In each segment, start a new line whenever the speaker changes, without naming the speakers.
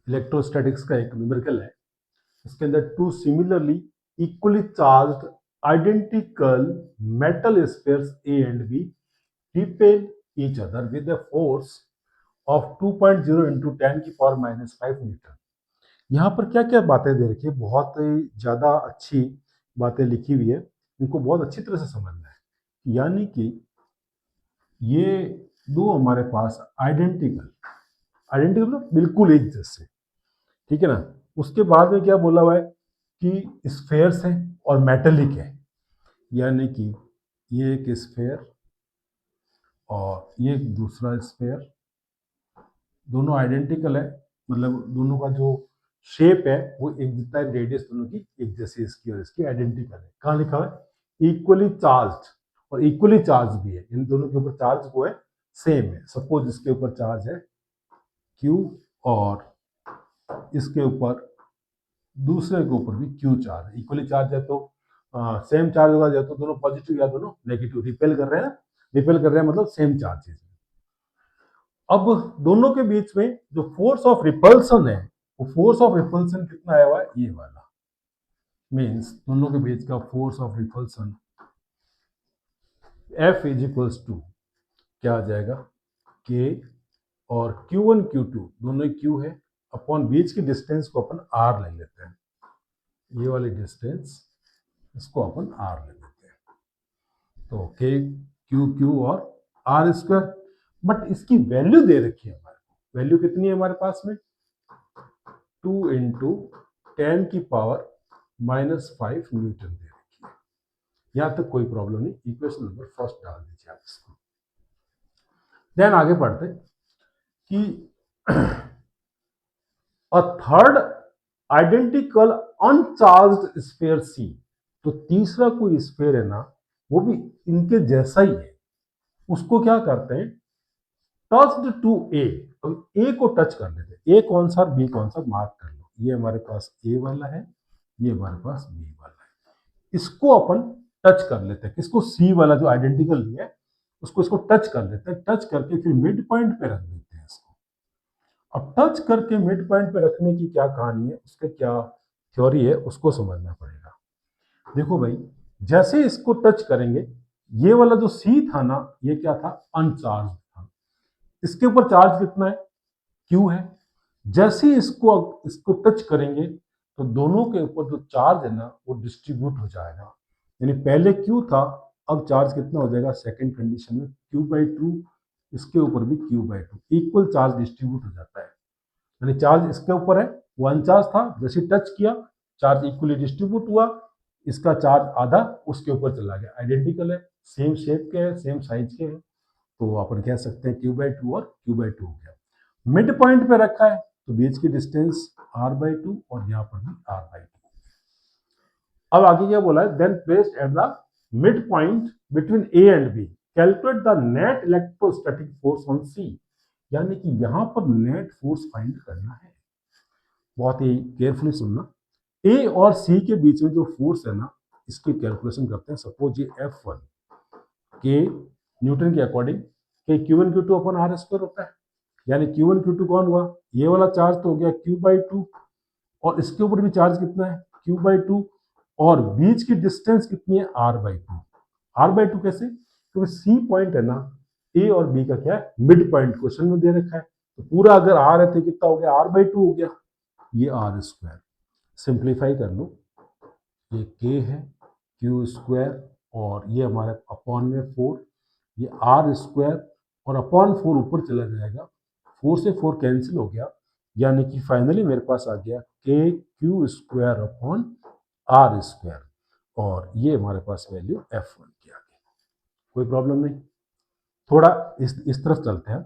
Electrostatics का एक numerical है। इसके अंदर two similarly equally charged identical metal spheres A and B repel each other with a force of 2.0 into 10 की power -5 Newton. यहाँ पर क्या क्या बातें दे रखी है, बहुत ही ज्यादा अच्छी बातें लिखी हुई है, इनको बहुत अच्छी तरह से समझना है। यानी कि ये दो हमारे पास आइडेंटिकल आइडेंटिकल मतलब बिल्कुल एक जैसे, ठीक है ना। उसके बाद में क्या बोला हुआ है कि स्फेयर्स है और मेटेलिक है, यानी कि ये एक स्फेयर और ये एक दूसरा स्फेयर, दोनों आइडेंटिकल है, मतलब दोनों का जो शेप है वो एक जितना है, रेडियस दोनों की एक जैसी, इसकी और इसकी आइडेंटिकल है। कहाँ लिखा हुआ है? इक्वली चार्ज, और इक्वली चार्ज भी है, इन दोनों के ऊपर चार्ज वो है सेम है। सपोज इसके ऊपर चार्ज है Q और इसके ऊपर दूसरे के ऊपर भी Q चार्ज है, इक्वली चार्ज है तो सेम चार्ज होगा, या तो दोनों पॉजिटिव या दोनों नेगेटिव, रिपेल कर रहे हैं ना, रिपेल कर रहे हैं मतलब सेम चार्जेस। अब दोनों के बीच में जो फोर्स ऑफ रिपल्सन है, वो फोर्स ऑफ रिपल्सन कितना आया हुआ है? ये वाला, मीन्स दोनों के बीच का force of repulsion F is equals to क्या आ जाएगा? K और Q1 Q2 दोनों ही Q है, अपॉन बीच की डिस्टेंस को अपन R ले लेते हैं, ये वाली डिस्टेंस इसको अपन R ले लेते हैं, तो K Q Q और R स्क्वायर। बट इसकी वैल्यू दे रखी है हमारे को, वैल्यू कितनी है हमारे पास में? 2 इंटू 10 की पावर -5 न्यूटन दे रखी है। यहां तक कोई प्रॉब्लम नहीं, इक्वेशन नंबर फर्स्ट डाल दीजिए आप इसको। देन आगे बढ़ते कि a third identical uncharged sphere C, तो तीसरा कोई स्फीयर है ना, वो भी इनके जैसा ही है, उसको क्या करते हैं? टच्ड टू ए, अब ए को टच कर लेते हैं। ए कौन सा, बी कौन सा, मार्क कर लो। ये हमारे पास ए वाला है, ये हमारे पास बी वाला है। इसको अपन टच कर लेते हैं, किसको? सी वाला जो आइडेंटिकल नहीं है उसको, इसको टच कर लेते हैं। टच करके फिर मिड पॉइंट पे रख देते हैं इसको। अब टच करके मिड पॉइंट पे रखने की क्या कहानी है, उसका क्या थ्योरी है, उसको समझना पड़ेगा। देखो भाई, जैसे इसको टच करेंगे, ये वाला जो सी था ना, ये क्या था? अनचार्ज था। इसके ऊपर चार्ज कितना है? क्यू है। जैसे ही इसको इसको टच करेंगे तो दोनों के ऊपर जो चार्ज है ना वो डिस्ट्रीब्यूट हो जाएगा, यानी पहले क्यू था, अब चार्ज कितना हो जाएगा सेकंड कंडीशन में? Q/2, इसके ऊपर भी Q/2, इक्वल चार्ज डिस्ट्रीब्यूट हो जाता है। यानी चार्ज इसके ऊपर है, वो अनचार्ज था, जैसे टच किया चार्ज इक्वली डिस्ट्रीब्यूट हुआ, इसका चार्ज आधा उसके ऊपर चला गया। आइडेंटिकल है, सेम शेप के है, सेम साइज के हैं, तो अपन कह सकते हैं Q/2 और Q/2 हो गया। मिड पॉइंट पे रखा है तो बीच की डिस्टेंस R/2 और यहाँ पर भी R/2। अब आगे क्या बोला है? Then placed at the mid point between A and B calculate the net electrostatic force on C, यानी कि यहाँ पर नेट फोर्स फाइंड करना है। बहुत ही केयरफुली सुनना। ए और सी के बीच में जो फोर्स है ना, इसकी कैलकुलेशन करते हैं। सपोज ये F1 के न्यूटन के अकॉर्डिंग के Q1 Q2 अपन R स्क्वायर होता है, यानी Q1 Q2 कौन हुआ? ये वाला चार्ज तो हो गया Q/2, और इसके ऊपर भी चार्ज कितना है? Q/2, और बीच की डिस्टेंस कितनी है? R/2। R/2 कैसे? क्योंकि सी पॉइंट है ना, ए और बी का क्या है? मिड पॉइंट क्वेश्चन में दे रखा है, तो पूरा अगर R है तो कितना हो गया? R/2 हो गया, ये R स्क्वायर। सिंप्लीफाई कर लो, ये K है, Q स्क्वायर, और ये हमारे अपॉन में 4, ये R स्क्वायर, और अपॉन 4 ऊपर चला जाएगा, 4 से 4 कैंसिल हो गया, यानी कि फाइनली मेरे पास आ गया KQ square upon R square, और ये हमारे पास वैल्यू F1 की आ गई। कोई प्रॉब्लम नहीं। थोड़ा इस तरफ चलते हैं।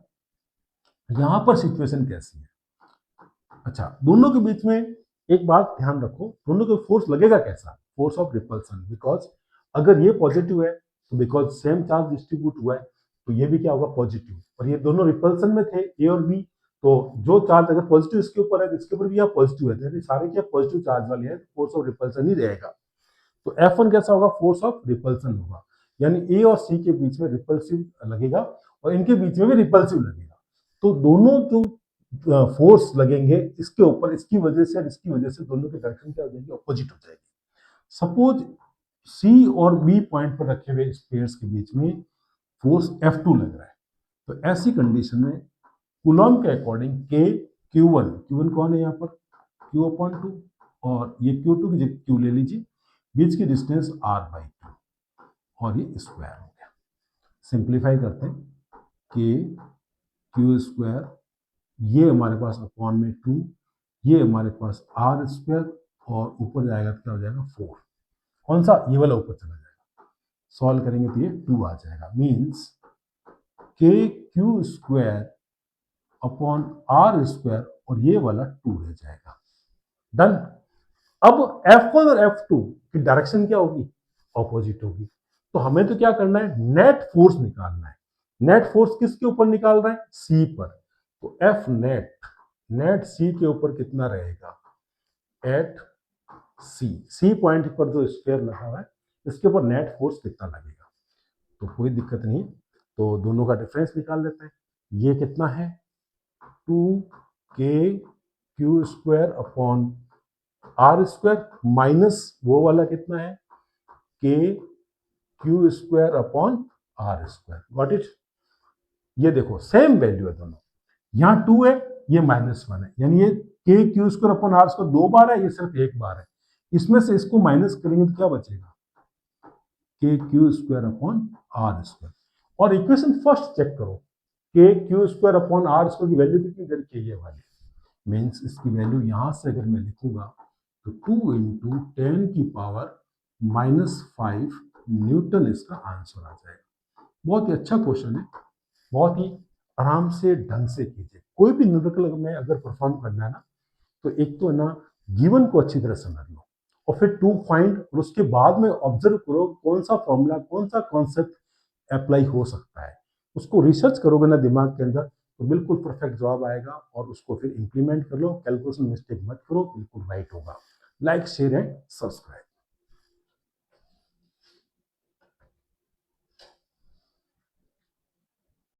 यहां पर सिचुएशन कैसी है? अच्छा, दोनों के बीच में एक बात ध्यान रखो, दोनों को फोर्स लगेगा कैसा? फोर्स ऑफ रिपल्सन, बिकॉज अगर ये पॉजिटिव है तो बिकॉज सेम चार्ज डिस्ट्रीब्यूट हुआ है तो ये भी क्या होगा? पॉजिटिव, और ये दोनों रिपल्सन में थे, ए और बी, तो जो चार्ज अगर पॉजिटिव इसके ऊपर है तो इसके ऊपर भी यहाँ पॉजिटिव है, तो सारे क्या पॉजिटिव चार्ज वाले हैं, फोर्स ऑफ रिपल्सन ही रहेगा। तो F1 कैसा होगा? फोर्स ऑफ रिपल्सन होगा, यानी ए और सी के बीच में रिपल्सिव लगेगा और इनके बीच में भी रिपल्सिव लगेगा। तो दोनों जो फोर्स लगेंगे इसके ऊपर, इसकी वजह से और इसकी वजह से दोनों की डायरेक्शन क्या हो जाएगी, अपोजिट हो जाएगी। सपोज सी और बी पॉइंट पर रखे हुए स्पेयर्स के बीच में फोर्स F2 लग रहा है, तो ऐसी कंडीशन में कूलॉम के अकॉर्डिंग के Q1 कौन है यहाँ पर, Q/2, और ये Q2 की जगह Q ले लीजिए, बीच की डिस्टेंस R/2 और ये स्क्वायर हो गया। सिंप्लीफाई करते हैं, के Q², ये हमारे पास अपॉन में 2, ये हमारे पास R² और ऊपर जाएगा तो क्या हो जाएगा 4। कौन सा, ये वाला ऊपर चला जाएगा, सॉल्व करेंगे तो ये 2 आ जाएगा। मीन्स KQ² अपॉन R² और ये वाला 2 रह जाएगा। डन। अब F1 और F2 की डायरेक्शन क्या होगी, ऑपोजिट होगी। तो हमें तो क्या करना है, नेट फोर्स निकालना है। नेट फोर्स किसके ऊपर निकाल रहे हैं, सी पर। तो F नेट सी के ऊपर कितना रहेगा, एट सी पॉइंट पर जो स्फीयर लगा हुआ है इसके ऊपर नेट फोर्स कितना लगेगा। तो कोई दिक्कत नहीं, तो दोनों का डिफरेंस निकाल लेते हैं। ये कितना है, 2KQ² अपॉन R² माइनस वो वाला कितना है, KQ² upon R²। Got it. ये देखो सेम वैल्यू है दोनों, यहाँ 2 है, ये -1 है, यानी ये KQ² अपॉन R² 2 बार है, ये सिर्फ 1 बार है। इसमें से इसको माइनस करेंगे तो क्या बचेगा, KQ² अपॉन R²। और इक्वेशन फर्स्ट चेक करो, KQ² अपॉन R² की वैल्यू कितनी दे रखी है, ये वाली। मीन्स इसकी वैल्यू यहां से अगर मैं लिखूंगा तो 2 × 10⁻⁻5 न्यूटन इसका आंसर आ जाएगा। बहुत ही अच्छा क्वेश्चन है, बहुत ही आराम से ढंग से कीजिए। कोई भी न्यूमेरिकल में अगर परफॉर्म करना है ना, तो एक तो है ना, गिवन को अच्छी तरह समझ लो और फिर टू फाइंड, और उसके बाद में ऑब्जर्व करो कौन सा फॉर्मूला, कौन सा कॉन्सेप्ट अप्लाई हो सकता है। उसको रिसर्च करोगे ना दिमाग के अंदर, तो बिल्कुल परफेक्ट जवाब आएगा, और उसको फिर इंप्लीमेंट कर लो। कैलकुलेशन मिस्टेक मत करो, बिल्कुल राइट होगा। Like, share and subscribe.